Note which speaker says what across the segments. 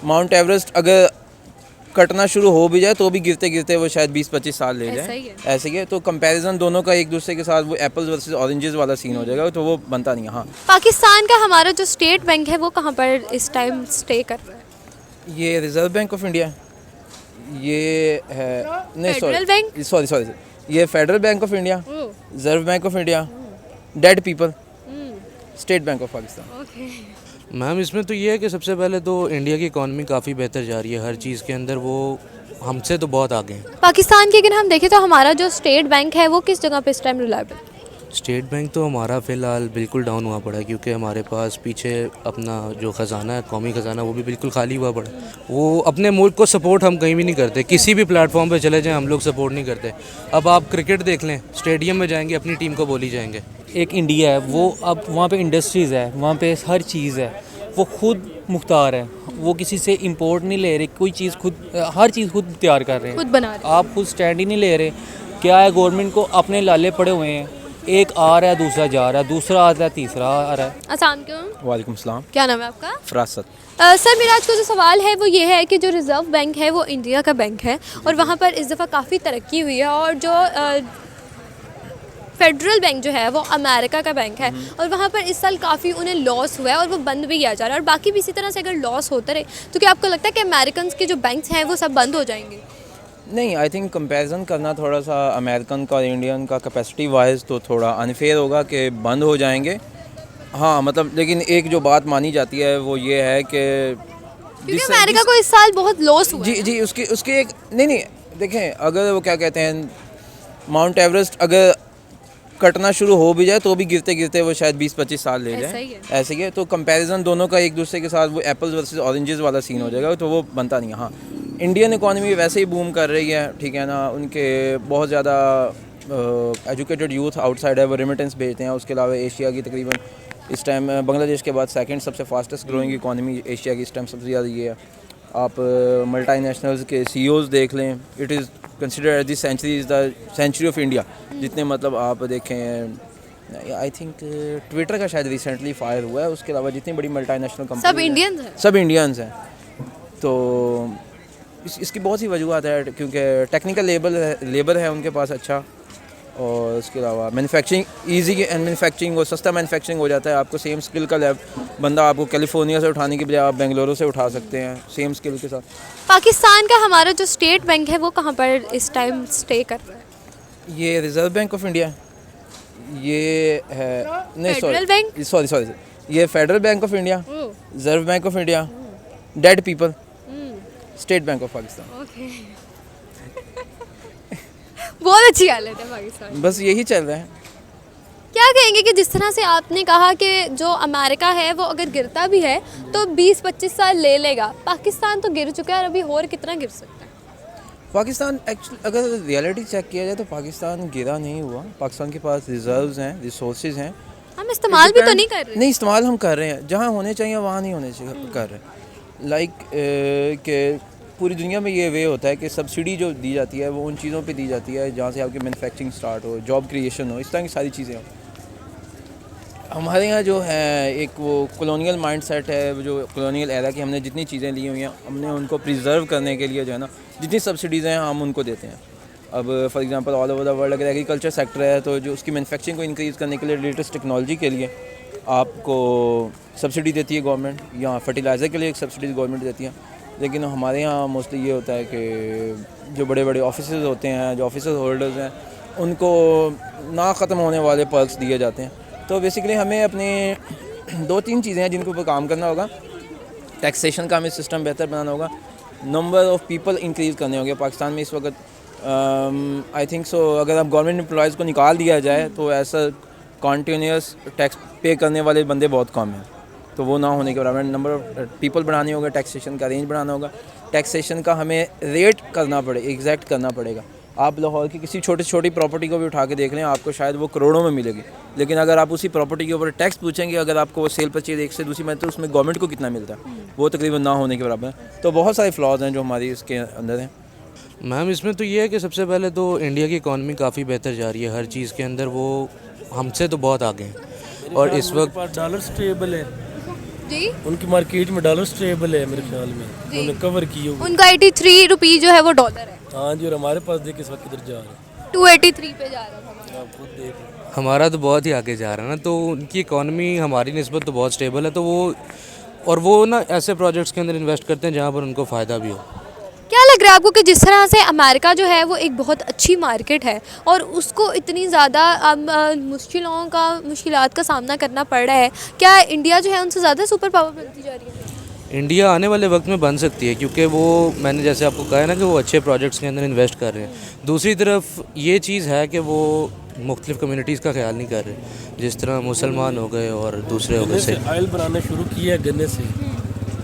Speaker 1: Mount Everest अगर कटना शुरू हो भी जाए तो भी गिरते गिरते वो शायद 20-25 साल ले
Speaker 2: ऐसा
Speaker 1: जाए।
Speaker 2: ही है।
Speaker 1: ऐसे ही है, तो कंपैरिजन दोनों का एक दूसरे के साथ वो एप्पल्स वर्सेस ऑरेंजेस वाला सीन हो जाएगा, तो वो बनता नहीं है। हाँ,
Speaker 2: पाकिस्तान का हमारा जो स्टेट बैंक है वो कहाँ पर इस टाइम स्टे कर रहा है?
Speaker 1: ये रिजर्व बैंक ऑफ इंडिया, ये है नहीं
Speaker 2: फेडरल बैंक?
Speaker 1: सॉरी ये federal bank of India, reserve bank of India, dead people, state bank of Pakistan.
Speaker 2: Okay.
Speaker 3: Ma'am इसमें तो ये है कि सबसे पहले तो इंडिया की इकॉनमी काफ़ी बेहतर जा रही है हर चीज़ के अंदर, वो हमसे तो बहुत आगे हैं।
Speaker 2: पाकिस्तान की अगर हम देखें तो हमारा जो स्टेट बैंक है वो किस जगह पे इस टाइम रिलायबल?
Speaker 3: स्टेट बैंक तो हमारा फ़िलहाल बिल्कुल डाउन हुआ पड़ा है, क्योंकि हमारे पास पीछे अपना जो ख़जाना है, कौमी ख़जाना, वो भी बिल्कुल खाली हुआ पड़ा है। वो अपने मुल्क को सपोर्ट हम कहीं भी नहीं करते, किसी भी प्लेटफॉर्म पे चले जाएं हम लोग सपोर्ट नहीं करते। अब आप क्रिकेट देख लें, स्टेडियम में जाएंगे अपनी टीम को बोली जाएंगे।
Speaker 4: एक इंडिया है वो, अब वहाँ पे इंडस्ट्रीज़ है, वहाँ पे हर चीज़ है, वो खुद मुख्तार है, वो किसी से इंपोर्ट नहीं ले रहे, कोई चीज़ खुद, हर चीज़ खुद तैयार कर रहे हैं,
Speaker 2: खुद बना रहे।
Speaker 4: आप खुद स्टैंड ही नहीं ले रहे। क्या है, गवर्नमेंट को अपने लाले पड़े हुए हैं, एक आ रहा है दूसरा जा रहा है, दूसरा आ रहा है तीसरा आ रहा है।
Speaker 2: आसान क्यों?
Speaker 1: वालेकुम सलाम।
Speaker 2: क्या नाम है आपका?
Speaker 1: फरासत।
Speaker 2: सर मेरा आज का जो सवाल है वो ये है कि जो रिज़र्व बैंक है वो इंडिया का बैंक है और वहाँ पर इस दफ़ा काफ़ी तरक्की हुई है, और जो फेडरल बैंक जो है वो अमेरिका का बैंक है और वहाँ पर इस साल काफ़ी उन्हें लॉस हुआ है और वो बंद भी किया जा रहा है, और बाकी भी इसी तरह से अगर लॉस होता रहे तो क्या आपको लगता है कि अमेरिकन के जो बैंक्स हैं वो सब बंद हो जाएंगे?
Speaker 1: नहीं, आई थिंक कंपैरिजन करना थोड़ा सा अमेरिकन का और इंडियन का कैपेसिटी वाइज तो थोड़ा अनफेयर होगा कि बंद हो जाएंगे। हाँ मतलब, लेकिन एक जो बात मानी जाती है वो ये है कि
Speaker 2: क्योंकि अमेरिका को इस साल बहुत लॉस हुआ
Speaker 1: जी
Speaker 2: है।
Speaker 1: जी उसके एक नहीं देखें, अगर वो क्या कहते हैं, माउंट एवरेस्ट अगर कटना शुरू हो भी जाए तो भी गिरते गिरते वो शायद 20-25 साल ले
Speaker 2: ऐसा
Speaker 1: जाए।
Speaker 2: ही है।
Speaker 1: ऐसे ही है, तो कंपैरिजन दोनों का एक दूसरे के साथ वो एप्पल्स वर्सेस ऑरेंजेस वाला सीन हो जाएगा, तो वो बनता नहीं है। हाँ, इंडियन इकॉनमी वैसे ही बूम कर रही है, ठीक है ना, उनके बहुत ज़्यादा एजुकेटेड यूथ आउटसाइड है, वो रेमिटेंस भेजते हैं। उसके अलावा एशिया की तकरीबन इस टाइम बांग्लादेश के बाद सेकंड सबसे फास्टेस्ट ग्रोइंग इकॉनमी एशिया की इस टाइम सबसे ज़्यादा ये है। आप मल्टी नेशनल्स के CEOs देख लें, it is considered this century is the century of India. जितने मतलब आप देखें, आई थिंक ट्विटर का शायद रिसेंटली फायर हुआ है, उसके अलावा जितनी बड़ी मल्टी नेशनल कंपनी
Speaker 2: सब इंडियंस हैं।
Speaker 1: सब इंडियंस हैं। तो इसकी बहुत सी वजूहत है, क्योंकि टेक्निकल लेबर है उनके पास अच्छा, और उसके अलावा मैन्युफैक्चरिंग ईजी एंड मैन्युफैक्चरिंग और सस्ता मैन्युफैक्चरिंग हो जाता है। आपको सेम स्किल का बंदा आपको कैलिफोर्निया से उठाने के बजाय आप बेंगलुरु से उठा सकते हैं सेम स्किल के साथ।
Speaker 2: पाकिस्तान का हमारा जो स्टेट बैंक है वो कहाँ पर इस टाइम स्टे कर रहा है?
Speaker 1: ये रिजर्व बैंक ऑफ इंडिया, ये है नहीं
Speaker 2: फेडरल बैंक?
Speaker 1: सॉरी ये federal bank of India, reserve bank of India, dead people, state bank of Pakistan.
Speaker 2: Okay. बहुत अच्छी हालत है पाकिस्तान।
Speaker 1: बस यही चल रहा है।
Speaker 2: क्या कहेंगे कि जिस तरह से आपने कहा कि जो अमेरिका है वो अगर गिरता भी है तो 20-25 साल ले लेगा, पाकिस्तान तो गिर चुका है और अभी और कितना गिर सकता है?
Speaker 1: पाकिस्तान एक्चुअली अगर रियलिटी चेक किया जाए तो पाकिस्तान गिरा नहीं हुआ। पाकिस्तान के पास रिजर्व्स हैं, रिसोर्सेज हैं।
Speaker 2: हम इस्तेमाल भी तो नहीं कर रहे।
Speaker 1: नहीं, इस्तेमाल हम कर रहे हैं, जहाँ होने चाहिए वहाँ नहीं होने चाहिए कर रहे हैं। लाइक कि पूरी दुनिया में ये वे होता है कि सब्सिडी जो दी जाती है वो उन चीज़ों पे दी जाती है जहाँ से आपकी मैन्युफैक्चरिंग स्टार्ट हो, जॉब क्रिएशन हो, इस तरह की सारी चीज़ें हो। हमारे यहाँ जो है एक वो कॉलोनियल माइंडसेट है, वो जो कॉलोनियल एरा की हमने जितनी चीज़ें ली हुई हैं हमने उनको प्रिजर्व करने के लिए जो है ना जितनी सब्सिडीज़ हैं हम उनको देते हैं। अब for example all over the world अगर एग्रीकल्चर सेक्टर है तो जो उसकी मैन्युफैक्चरिंग को इंक्रीज़ करने के लिए लेटेस्ट टेक्नोलॉजी के लिए आपको सब्सिडी देती है गवर्नमेंट, या फर्टिलाइज़र के लिए एक सब्सिडी गवर्नमेंट देती है। लेकिन हमारे यहाँ मोस्टली ये होता है कि जो बड़े बड़े ऑफिसेज होते हैं, जो ऑफिस होल्डर्स हैं, उनको ना ख़त्म होने वाले पर्क्स दिए जाते हैं। तो बेसिकली हमें अपने 2-3 चीज़ें हैं जिनके ऊपर काम करना होगा। टैक्सेशन का हमें सिस्टम बेहतर बनाना होगा, नंबर ऑफ़ पीपल इंक्रीज़ करने होंगे। पाकिस्तान में इस वक्त आई थिंक सो अगर अब गवर्नमेंट एम्प्लॉयज़ को निकाल दिया जाए तो ऐसा कॉन्टीन्यूस टैक्स पे करने वाले बंदे बहुत कम हैं, तो वो ना होने के बराबर नंबर ऑफ़ पीपल बढ़ाने होगा, टैक्सेशन का रेंज बढ़ाना होगा। टैक्सेशन का हमें रेट करना पड़ेगा, एग्जैक्ट करना पड़ेगा। आप लाहौर की किसी छोटी प्रॉपर्टी को भी उठा के देख लें, आपको शायद वो करोड़ों में मिलेगी, लेकिन अगर आप उसी प्रॉपर्टी के ऊपर टैक्स पूछेंगे, अगर आपको वो सेल परचेज एक से दूसरी में, तो उसमें गवर्नमेंट को कितना मिलता है, वो तकरीबन ना होने के बराबर है। तो बहुत सारे फ्लॉज हैं जो हमारी इसके अंदर हैं।
Speaker 3: मैम इसमें तो ये है कि सबसे पहले तो इंडिया की इकॉनमी काफ़ी बेहतर जा रही है हर चीज़ के अंदर, वो हमसे तो बहुत आगे हैं। और इस वक्त
Speaker 5: डॉलर स्टेबल है,
Speaker 2: जी
Speaker 5: उनकी मार्केट में डॉलर स्टेबल है मेरे ख्याल में, उन्होंने कवर की होगी।
Speaker 2: उनका 83 रुपी जो है वो डॉलर है,
Speaker 5: हाँ जी, और हमारे पास देखिए इस वक्त किधर जा रहा है,
Speaker 2: 283 पे जा रहा था।
Speaker 5: आप खुद देख लो।
Speaker 3: हमारा तो बहुत ही आगे जा रहा है ना, तो उनकी इकॉनमी हमारी निस्बत तो बहुत स्टेबल है, तो वो ना ऐसे प्रोजेक्ट्स के अंदर इन्वेस्ट करते हैं जहाँ पर उनको फ़ायदा भी हो।
Speaker 2: क्या लग रहा है आपको कि जिस तरह से अमेरिका जो है वो एक बहुत अच्छी मार्केट है और उसको इतनी ज़्यादा मुश्किलात का सामना करना पड़ रहा है, क्या इंडिया जो है उनसे ज़्यादा सुपर पावर बनती जा रही है?
Speaker 3: इंडिया आने वाले वक्त में बन सकती है, क्योंकि वो मैंने जैसे आपको कहा है ना कि वो अच्छे प्रोजेक्ट्स के अंदर इन्वेस्ट कर रहे हैं। दूसरी तरफ ये चीज़ है कि वो मुख्तलिफ कम्युनिटीज़ का ख्याल नहीं कर रहे, जिस तरह मुसलमान हो गए और दूसरे हो
Speaker 5: गन्ने
Speaker 3: गए।
Speaker 5: से ऑयल बनाना शुरू किया है, गन्ने से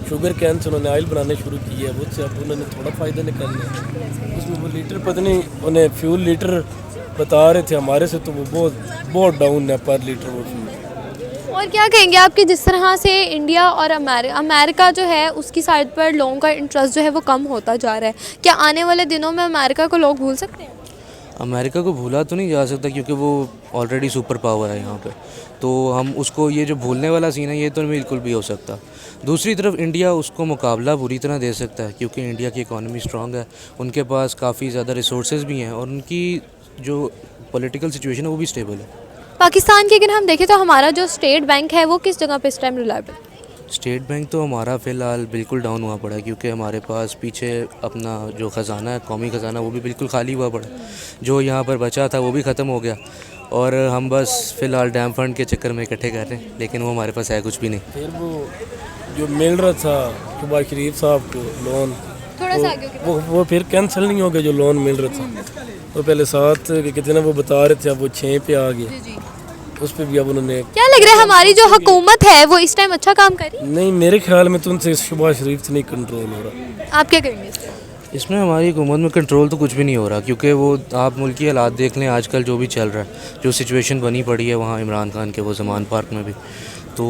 Speaker 5: शुगर कैन से उन्होंने ऑयल बनाना शुरू किया है, उससे अब उन्होंने थोड़ा फ़ायदा निकालना है। उसमें वो लीटर पता नहीं उन्हें फ्यूल लीटर बता रहे थे, हमारे से तो वो बहुत डाउन है पर लीटर वो फ्यूल।
Speaker 2: और क्या कहेंगे आप कि जिस तरह से इंडिया और अमेरिका जो है उसकी साइड पर लोगों का इंटरेस्ट जो है वो कम होता जा रहा है, क्या आने वाले दिनों में अमेरिका को लोग भूल सकते हैं?
Speaker 3: अमेरिका को भूला तो नहीं जा सकता, क्योंकि वो ऑलरेडी सुपर पावर है यहाँ पे, तो हम उसको ये जो भूलने वाला सीन है ये तो बिल्कुल भी हो सकता। दूसरी तरफ इंडिया उसको मुकाबला बुरी तरह दे सकता है, क्योंकि इंडिया की इकॉनमी स्ट्रांग है, उनके पास काफ़ी ज़्यादा रिसोर्सेज भी हैं और उनकी जो पॉलिटिकल सिचुएशन है वो भी स्टेबल है।
Speaker 2: पाकिस्तान की अगर हम देखें तो हमारा जो स्टेट बैंक है वो किस जगह पे इस टाइम रिलायबल?
Speaker 3: स्टेट बैंक तो हमारा फ़िलहाल बिल्कुल डाउन हुआ पड़ा है, क्योंकि हमारे पास पीछे अपना जो ख़जाना है, कौमी ख़जाना, वो भी बिल्कुल खाली हुआ पड़ा है। जो यहाँ पर बचा था वो भी ख़त्म हो गया और हम बस फ़िलहाल डैम फंड के चक्कर में इकट्ठे कर रहे हैं, लेकिन वो हमारे पास है कुछ भी नहीं।
Speaker 5: फिर वो जो मिल रहा था शहबाज शरीफ साहब को लोन,
Speaker 2: थोड़ा सा आगे
Speaker 5: वो फिर कैंसिल नहीं हो गया जो लोन मिल रहा था। वो पहले 7 कितना वो बता रहे थे, अब वो 6 पे आ गए, उस पर भी अब उन्होंने।
Speaker 2: क्या लग रहा है हमारी जो हुकूमत है वो इस टाइम अच्छा काम कर रही है?
Speaker 5: नहीं, मेरे ख्याल में तो उनसे शहबाज शरीफ से नहीं कंट्रोल हो रहा।
Speaker 2: आप क्या करेंगे इस पे?
Speaker 3: इसमें हमारी हुकूमत में कंट्रोल तो कुछ भी नहीं हो रहा, क्योंकि वो आप मुल्क की हालात देख लें आजकल जो भी चल रहा है, जो सिचुएशन बनी पड़ी है वहाँ इमरान खान के वो ज़मान पार्क में भी, तो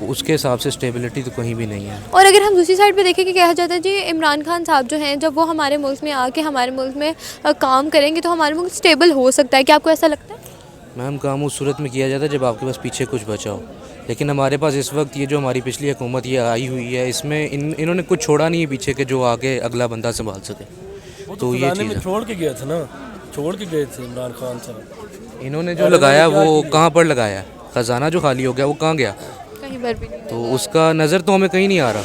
Speaker 3: उसके हिसाब से स्टेबिलिटी तो कहीं भी नहीं है।
Speaker 2: और अगर हम दूसरी साइड पे देखें कि कहा जाता है जी इमरान खान साहब जो हैं जब वो हमारे मुल्क में आके हमारे मुल्क में काम करेंगे तो हमारे मुल्क स्टेबल हो सकता है, क्या आपको ऐसा लगता है?
Speaker 3: मैम, काम उस सूरत में किया जाता है जब आपके पास पीछे कुछ बचा हो, लेकिन हमारे पास इस वक्त ये जो हमारी पिछली हुकूमत ये आई हुई है, इसमें इन्होंने कुछ छोड़ा नहीं है पीछे के जो आगे अगला बंदा संभाल सके। तो ये चीज़ है।
Speaker 5: छोड़ के गया था ना, छोड़ के गए थे इमरान खान साहब।
Speaker 3: इन्होंने जो लगाया वो कहाँ पर लगाया? ख़जाना जो खाली हो गया वो कहाँ गया?
Speaker 2: कहीं पर भी नहीं।
Speaker 3: तो उसका नज़र तो हमें कहीं नहीं आ रहा।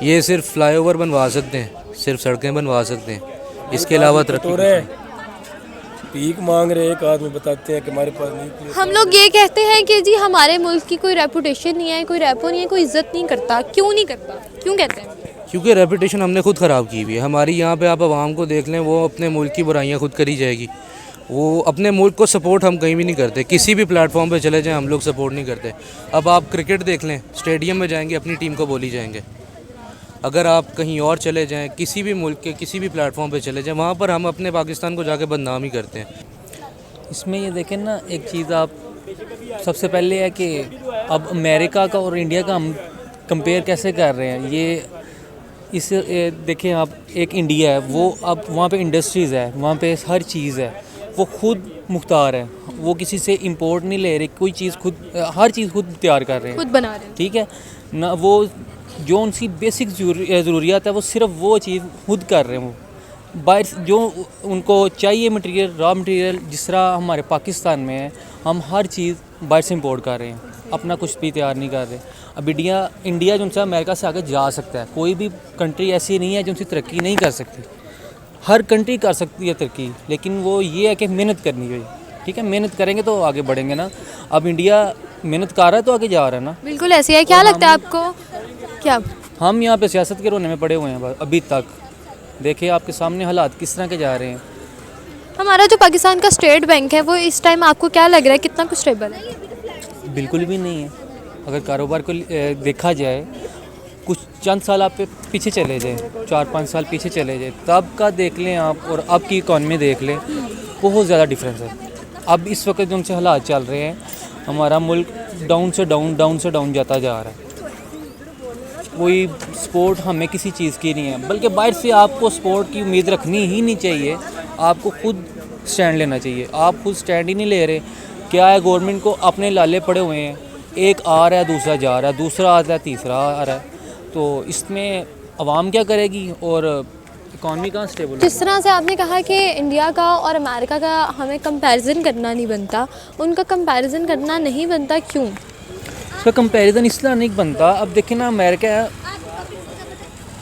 Speaker 3: ये सिर्फ फ्लाईओवर बनवा सकते हैं, सिर्फ सड़कें बनवा सकते हैं, इसके अलावा तरक्की
Speaker 5: भीख मांग रहे एक आदमी बताते हैं कि हमारे पास नहीं।
Speaker 2: हम लोग ये कहते हैं कि जी हमारे मुल्क की कोई रेपुटेशन नहीं है, कोई रेपो नहीं है, कोई इज्जत नहीं करता। क्यों नहीं करता, क्यों कहते हैं?
Speaker 3: क्योंकि रेपुटेशन हमने खुद ख़राब की हुई है। हमारी यहाँ पे आप आवाम को देख लें, वो अपने मुल्क की बुराइयाँ खुद करी जाएगी। वो अपने मुल्क को सपोर्ट हम कहीं भी नहीं करते, किसी भी प्लेटफॉर्म पे चले जाएं हम लोग सपोर्ट नहीं करते। अब आप क्रिकेट देख लें, स्टेडियम में जाएंगे अपनी टीम को बोली जाएंगे। अगर आप कहीं और चले जाएं, किसी भी मुल्क के किसी भी प्लेटफॉर्म पे चले जाएं, वहाँ पर हम अपने पाकिस्तान को जाके बदनाम ही करते हैं।
Speaker 4: इसमें ये देखें ना, एक चीज़ आप सबसे पहले है कि अब अमेरिका का और इंडिया का हम कंपेयर कैसे कर रहे हैं। ये देखें आप, एक इंडिया है वो अब वहाँ पे इंडस्ट्रीज़ है, वहाँ पे हर चीज़ है, वो खुद मुख्तार है, वो किसी से इंपोर्ट नहीं ले रहे, कोई चीज़ खुद, हर चीज़ खुद तैयार कर रहे हैं,
Speaker 2: खुद बना रहे हैं।
Speaker 4: ठीक है ना। वो जो उनकी बेसिक ज़रूरियात है वो सिर्फ वो चीज़ खुद कर रहे हैं। वो बाहर जो उनको चाहिए मटेरियल, रॉ मटेरियल, जिस तरह हमारे पाकिस्तान में है, हम हर चीज़ बाहर से इंपोर्ट कर रहे हैं, अपना कुछ भी तैयार नहीं कर रहे। अब इंडिया जो उनसे अमेरिका से आगे जा सकता है, कोई भी कंट्री ऐसी नहीं है जो उनसे तरक्की नहीं कर सकती। हर कंट्री कर सकती है तरक्की, लेकिन वो ये है कि मेहनत करनी चाहिए। ठीक है, मेहनत करेंगे तो आगे बढ़ेंगे ना। अब इंडिया मेहनत कर रहा है तो आगे जा रहा है ना।
Speaker 2: बिल्कुल ऐसे है। क्या लगता है आपको? क्या
Speaker 4: हम यहाँ पे सियासत के रोने में पड़े हुए हैं अभी तक। देखिए आपके सामने हालात किस तरह के जा रहे हैं।
Speaker 2: हमारा जो पाकिस्तान का स्टेट बैंक है वो इस टाइम आपको क्या लग रहा है, कितना कुछ स्टेबल है?
Speaker 4: बिल्कुल भी नहीं है। अगर कारोबार को देखा जाए, कुछ चंद साल आप पीछे चले जाएं, 4-5 साल पीछे चले जाएं, तब का देख लें आप और अब की इकॉनमी देख लें, बहुत ज़्यादा डिफरेंस है। अब इस वक्त जो उनसे हालात चल रहे हैं, हमारा मुल्क डाउन से डाउन जाता जा रहा है। कोई सपोर्ट हमें किसी चीज़ की नहीं है, बल्कि बाहर से आपको सपोर्ट की उम्मीद रखनी ही नहीं चाहिए। आपको खुद स्टैंड लेना चाहिए। आप खुद स्टैंड ही नहीं ले रहे। क्या है, गवर्नमेंट को अपने लाले पड़े हुए हैं। एक आ रहा है दूसरा जा रहा है, दूसरा आता है तीसरा आ रहा है, तो इसमें आवाम क्या करेगी और इकॉनमी कहाँ स्टेबल होगी?
Speaker 2: जिस तरह से आपने कहा कि इंडिया का और अमेरिका का हमें कंपैरिजन करना नहीं बनता, उनका कंपैरिजन करना नहीं बनता, क्यों?
Speaker 4: उसका कंपैरिजन इसलिए नहीं बनता। अब देखें ना, अमेरिका है,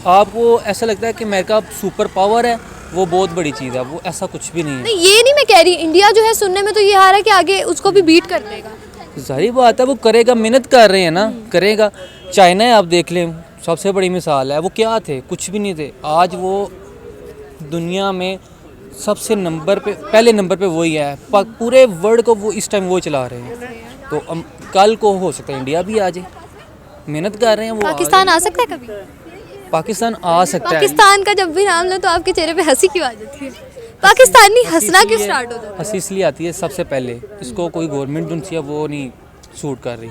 Speaker 4: आपको ऐसा लगता है कि अमेरिका सुपर पावर है, वो बहुत बड़ी चीज़ है, वो ऐसा कुछ भी नहीं है।
Speaker 2: नहीं, ये नहीं मैं कह रही, इंडिया जो है सुनने में तो ये आ रहा है कि आगे उसको भी बीट कर देगा।
Speaker 4: जाहिर बात है वो करेगा, मेहनत कर रहे हैं ना, करेगा। चाइना है, आप देख लें, सबसे बड़ी मिसाल है, वो क्या थे? कुछ भी नहीं थे। आज वो दुनिया में सबसे नंबर पे, पहले नंबर पे वही है, पूरे वर्ल्ड को वो इस टाइम वो चला रहे हैं। तो कल को हो सकता है इंडिया भी आ जाए, मेहनत कर रहे हैं वो।
Speaker 2: पाकिस्तान आ सकता है कभी?
Speaker 4: पाकिस्तान आ सकता है।
Speaker 2: पाकिस्तान का जब भी नाम लो तो आपके चेहरे पे हंसी क्यों आ जाती है? पाकिस्तानी हंसना क्यों स्टार्ट हो जाता है?
Speaker 4: हंसी इसलिए आती है, सबसे पहले इसको कोई गवर्नमेंट जो है वो नहीं सूट कर रही।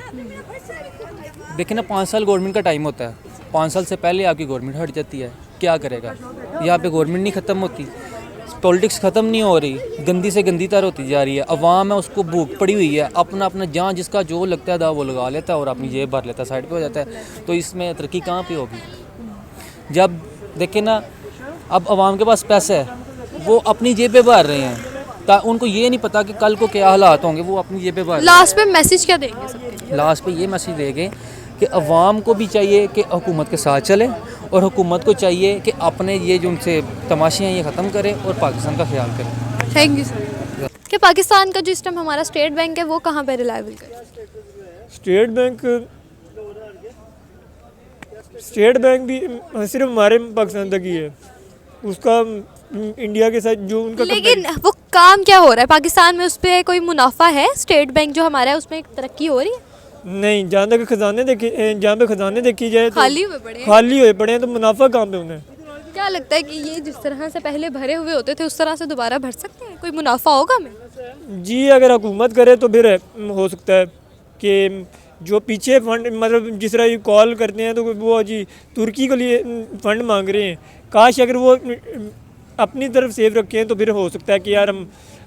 Speaker 4: देखिए ना, 5 साल गवर्नमेंट का टाइम होता है, 5 साल से पहले आपकी गवर्नमेंट हट जाती है, क्या करेगा? यहाँ पे गवर्नमेंट नहीं ख़त्म होती, पॉलिटिक्स ख़त्म नहीं हो रही, गंदी से गंदी तर होती जा रही है। अवाम है, उसको भूख पड़ी हुई है, अपना अपना जहाँ जिसका जो लगता है दाव वो लगा लेता है और अपनी जेब भर लेता है, साइड पे हो जाता है। तो इसमें तरक्की कहाँ पे होगी? जब देखें ना, अब अवाम के पास पैसा है, वो अपनी जेबें भर रहे हैं, उनको ये नहीं पता कि कल को क्या हालात होंगे, वो अपनी जेबें भर।
Speaker 2: लास्ट पे मैसेज क्या देंगे सबके?
Speaker 4: लास्ट पे ये मैसेज देंगे कि अवाम को भी चाहिए कि हुकूमत के साथ चले, और हुकूमत को चाहिए कि अपने ये जो उनसे तमाशे हैं ये ख़त्म करें और पाकिस्तान का ख्याल करें।
Speaker 2: Thank you sir. कि पाकिस्तान का जो इस टाइम हमारा स्टेट बैंक है वो कहाँ पे रिलायबल है?
Speaker 6: स्टेट बैंक भी सिर्फ हमारे पाकिस्तान तक ही है, उसका इंडिया के साथ जो उनका
Speaker 2: लेकिन वो काम क्या हो रहा है पाकिस्तान में? उस पर कोई मुनाफा है? स्टेट बैंक जो हमारा है उसमें तरक्की हो रही है?
Speaker 6: नहीं, जहाँ पे खजाने देखी जाए तो
Speaker 2: खाली हुए पड़े हैं।
Speaker 6: खाली हुए पड़े हैं, तो मुनाफा कहाँ पे उन्हें?
Speaker 2: क्या लगता है कि ये जिस तरह से पहले भरे हुए होते थे उस तरह से दोबारा भर सकते हैं? कोई मुनाफा होगा हमें?
Speaker 6: जी, अगर हुकूमत करे तो फिर हो सकता है कि जो पीछे फंड, मतलब जिस तरह ये कॉल करते हैं तो वो जी तुर्की के लिए फंड मांग रहे हैं, काश अगर वो अपनी तरफ सेव रखें तो फिर हो सकता है कि यार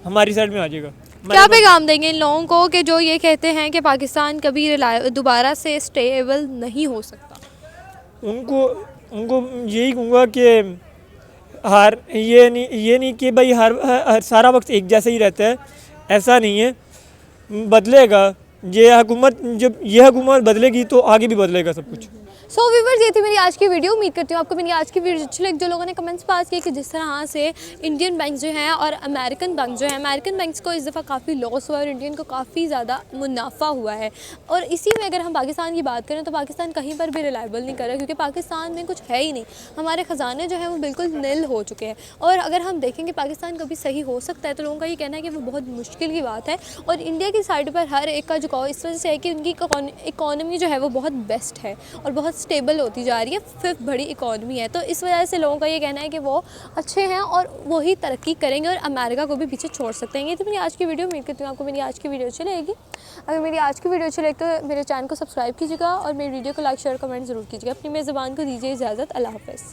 Speaker 6: हमारी साइड में आ जाएगा।
Speaker 2: क्या पैगाम देंगे इन लोगों को कि जो ये कहते हैं कि पाकिस्तान कभी दोबारा से स्टेबल नहीं हो सकता?
Speaker 6: उनको यही कहूँगा कि ये नहीं कि भाई हर सारा वक्त एक जैसा ही रहता है, ऐसा नहीं है, बदलेगा। जब ये हुकूमत बदलेगी तो आगे भी बदलेगा सब कुछ।
Speaker 2: सो व्यूअर्स, ये थी मेरी आज की वीडियो। उम्मीद करती हूँ आपको मेरी आज की वीडियो अच्छी लगी। जो लोगों ने कमेंट्स पास किए कि जिस तरह से इंडियन बैंक जो हैं और अमेरिकन बैंक जो है, अमेरिकन बैंक्स को इस दफ़ा काफ़ी लॉस हुआ है और इंडियन को काफ़ी ज़्यादा मुनाफा हुआ है। और इसी में अगर हम पाकिस्तान की बात करें तो पाकिस्तान कहीं पर भी रिलायबल नहीं कर रहा, क्योंकि पाकिस्तान में कुछ है ही नहीं। हमारे ख़जाने जो हैं वो बिल्कुल नील हो चुके हैं। और अगर हम देखेंगे पाकिस्तान कभी सही हो सकता है तो लोगों का ये कहना है कि वो बहुत मुश्किल की बात है। और इंडिया की साइड पर हर एक का झुकाव इस वजह से है कि उनकी इकॉनमी जो है वो बहुत बेस्ट है और बहुत स्टेबल होती जा रही है, 5th बड़ी इकॉनमी है। तो इस वजह से लोगों का ये कहना है कि वो अच्छे हैं और वही तरक्की करेंगे और अमेरिका को भी पीछे छोड़ सकते हैं। ये तो मेरी आज की वीडियो। उम्मीद करती हूँ आपको मेरी आज की वीडियो अच्छी लगेगी। अगर मेरी आज की वीडियो अच्छी लगे तो मेरे चैनल को सब्सक्राइब कीजिएगा और मेरी वीडियो को लाइक शेयर कमेंट ज़रूर कीजिएगा। अपनी मेज़बान को दीजिए इजाज़त। अल्लाह हाफ़िज़।